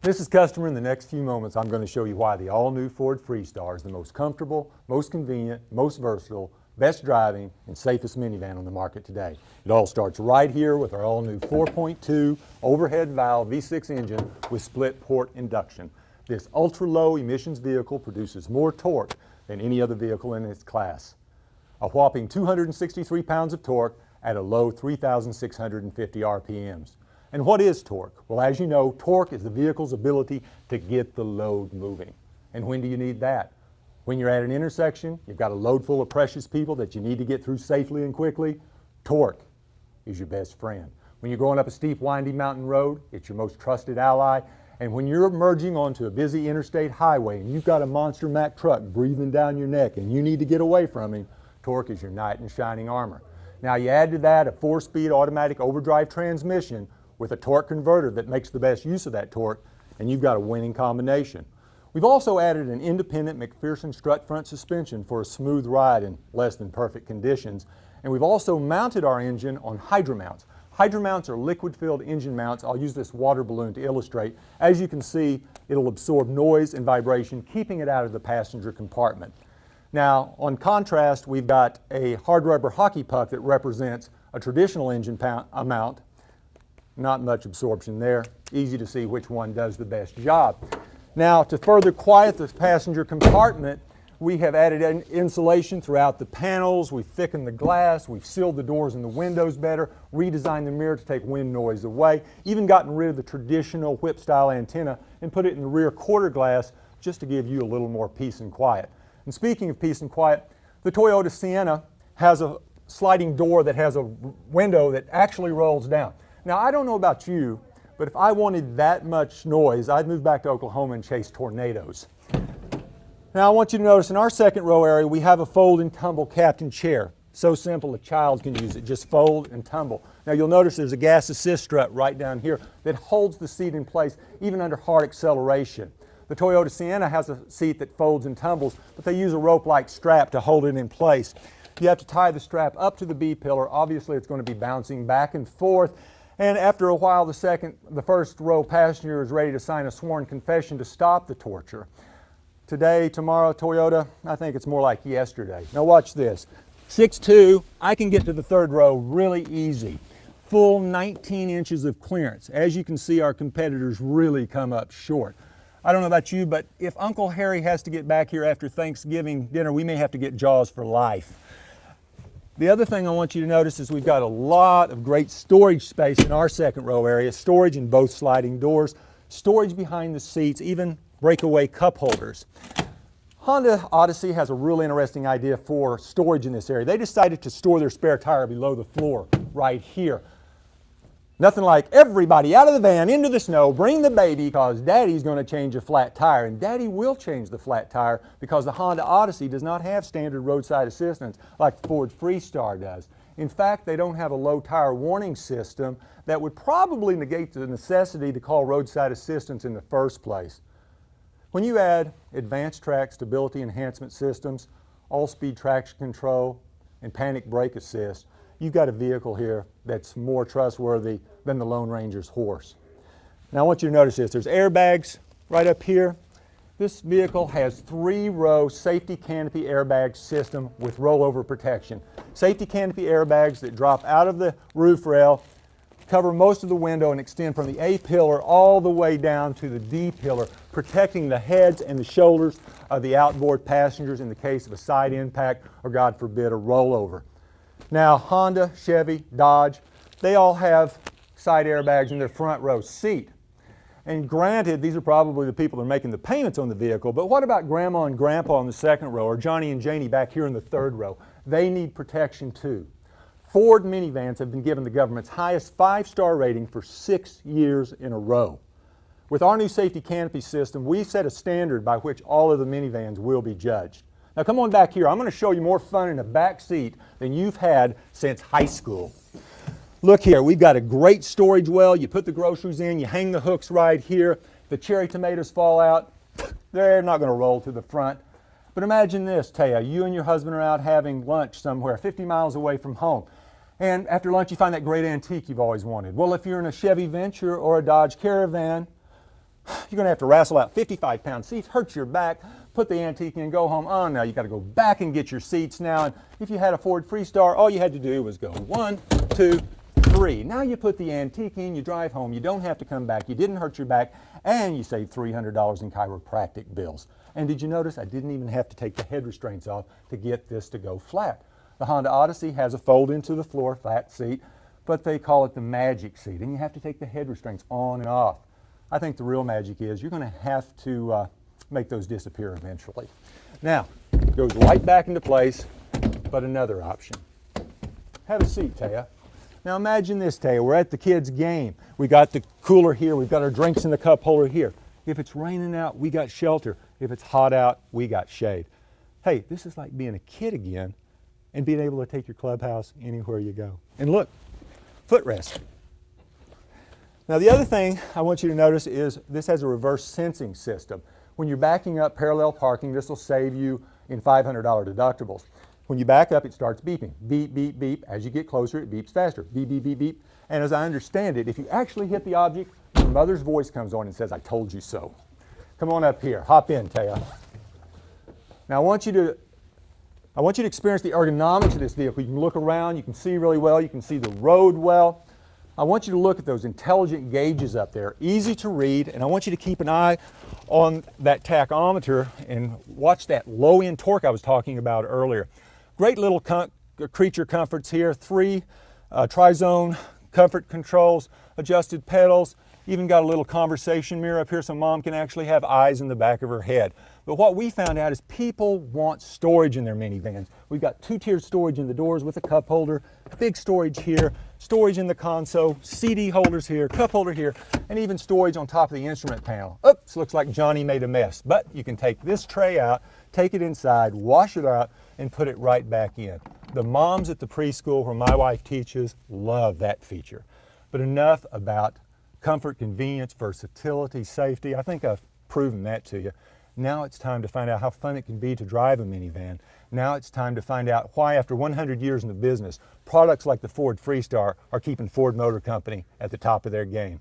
This is Customer. In the next few moments, I'm going to show you why the all-new Ford Freestar is the most comfortable, most convenient, most versatile, best driving, and safest minivan on the market today. It all starts right here with our all-new 4.2 overhead valve V6 engine with split port induction. This ultra-low emissions vehicle produces more torque than any other vehicle in its class. A whopping 263 pounds of torque at a low 3,650 RPMs. And what is torque? Well, as you know, torque is the vehicle's ability to get the load moving. And when do you need that? When you're at an intersection, you've got a load full of precious people that you need to get through safely and quickly, torque is your best friend. When you're going up a steep, winding mountain road, it's your most trusted ally. And when you're merging onto a busy interstate highway and you've got a monster Mack truck breathing down your neck and you need to get away from him, torque is your knight in shining armor. Now you add to that a 4-speed automatic overdrive transmission with a torque converter that makes the best use of that torque, and you've got a winning combination. We've also added an independent McPherson strut front suspension for a smooth ride in less than perfect conditions, and we've also mounted our engine on hydro mounts. Hydro mounts are liquid-filled engine mounts. I'll use this water balloon to illustrate. As you can see, it'll absorb noise and vibration, keeping it out of the passenger compartment. Now, on contrast, we've got a hard rubber hockey puck that represents a traditional engine mount. Not much absorption there. Easy to see which one does the best job. Now, to further quiet the passenger compartment, we have added insulation throughout the panels. We've thickened the glass. We've sealed the doors and the windows better, redesigned the mirror to take wind noise away, even gotten rid of the traditional whip-style antenna and put it in the rear quarter glass just to give you a little more peace and quiet. And speaking of peace and quiet, the Toyota Sienna has a sliding door that has a window that actually rolls down. Now, I don't know about you, but if I wanted that much noise, I'd move back to Oklahoma and chase tornadoes. Now, I want you to notice in our second row area, we have a fold and tumble captain chair. So simple a child can use it, just fold and tumble. Now, you'll notice there's a gas assist strut right down here that holds the seat in place even under hard acceleration. The Toyota Sienna has a seat that folds and tumbles, but they use a rope-like strap to hold it in place. You have to tie the strap up to the B-pillar. Obviously, it's going to be bouncing back and forth. And after a while, the first row passenger is ready to sign a sworn confession to stop the torture. Today, tomorrow, Toyota, I think it's more like yesterday. Now watch this. 6'2", I can get to the third row really easy. Full 19 inches of clearance. As you can see, our competitors really come up short. I don't know about you, but if Uncle Harry has to get back here after Thanksgiving dinner, we may have to get Jaws for life. The other thing I want you to notice is we've got a lot of great storage space in our second row area, storage in both sliding doors, storage behind the seats, even breakaway cup holders. Honda Odyssey has a really interesting idea for storage in this area. They decided to store their spare tire below the floor right here. Nothing like everybody out of the van, into the snow, bring the baby because Daddy's going to change a flat tire. And Daddy will change the flat tire because the Honda Odyssey does not have standard roadside assistance like the Ford Freestar does. In fact, they don't have a low tire warning system that would probably negate the necessity to call roadside assistance in the first place. When you add advanced track stability enhancement systems, all-speed traction control, and panic brake assist, you've got a vehicle here that's more trustworthy than the Lone Ranger's horse. Now I want you to notice this. There's airbags right up here. This vehicle has 3-row safety canopy airbag system with rollover protection. Safety canopy airbags that drop out of the roof rail, cover most of the window and extend from the A pillar all the way down to the D pillar, protecting the heads and the shoulders of the outboard passengers in the case of a side impact or, God forbid, a rollover. Now, Honda, Chevy, Dodge, they all have side airbags in their front row seat. And granted, these are probably the people that are making the payments on the vehicle, but what about Grandma and Grandpa in the second row, or Johnny and Janie back here in the third row? They need protection too. Ford minivans have been given the government's highest 5-star rating for 6 years in a row. With our new safety canopy system, we've set a standard by which all of the minivans will be judged. Now come on back here. I'm going to show you more fun in the back seat than you've had since high school. Look here, we've got a great storage well. You put the groceries in, you hang the hooks right here. The cherry tomatoes fall out. They're not going to roll to the front. But imagine this, Taya. You and your husband are out having lunch somewhere 50 miles away from home. And after lunch, you find that great antique you've always wanted. Well, if you're in a Chevy Venture or a Dodge Caravan, You're going to have to wrestle out 55-pound seats, hurt your back, put the antique in, go home. Oh, now you got to go back and get your seats now. And if you had a Ford Freestar, all you had to do was go 1, 2, 3. Now you put the antique in, you drive home, you don't have to come back, you didn't hurt your back, and you save $300 in chiropractic bills. And did you notice I didn't even have to take the head restraints off to get this to go flat? The Honda Odyssey has a fold into the floor flat seat, but they call it the magic seat, and you have to take the head restraints on and off. I think the real magic is you're going to have to make those disappear eventually. Now, it goes right back into place, but another option. Have a seat, Taya. Now imagine this, Taya. We're at the kids' game. We got the cooler here. We've got our drinks in the cup holder here. If it's raining out, we got shelter. If it's hot out, we got shade. Hey, this is like being a kid again and being able to take your clubhouse anywhere you go. And look, footrest. Now the other thing I want you to notice is this has a reverse sensing system. When you're backing up parallel parking, this will save you in $500 deductibles. When you back up, it starts beeping. Beep, beep, beep. As you get closer, it beeps faster. Beep, beep, beep, beep. And as I understand it, if you actually hit the object, your mother's voice comes on and says, I told you so. Come on up here. Hop in, Taya. Now I want you to experience the ergonomics of this vehicle. You can look around, you can see really well, you can see the road well. I want you to look at those intelligent gauges up there, easy to read, and I want you to keep an eye on that tachometer and watch that low end torque I was talking about earlier. Great little creature comforts here, 3 tri-zone comfort controls, adjusted pedals, even got a little conversation mirror up here so mom can actually have eyes in the back of her head. But what we found out is people want storage in their minivans. We've got 2-tiered storage in the doors with a cup holder, big storage here, storage in the console, CD holders here, cup holder here, and even storage on top of the instrument panel. Oops, looks like Johnny made a mess. But you can take this tray out, take it inside, wash it out, and put it right back in. The moms at the preschool where my wife teaches love that feature. But enough about comfort, convenience, versatility, safety. I think I've proven that to you. Now it's time to find out how fun it can be to drive a minivan. Now it's time to find out why, after 100 years in the business, products like the Ford Freestar are keeping Ford Motor Company at the top of their game.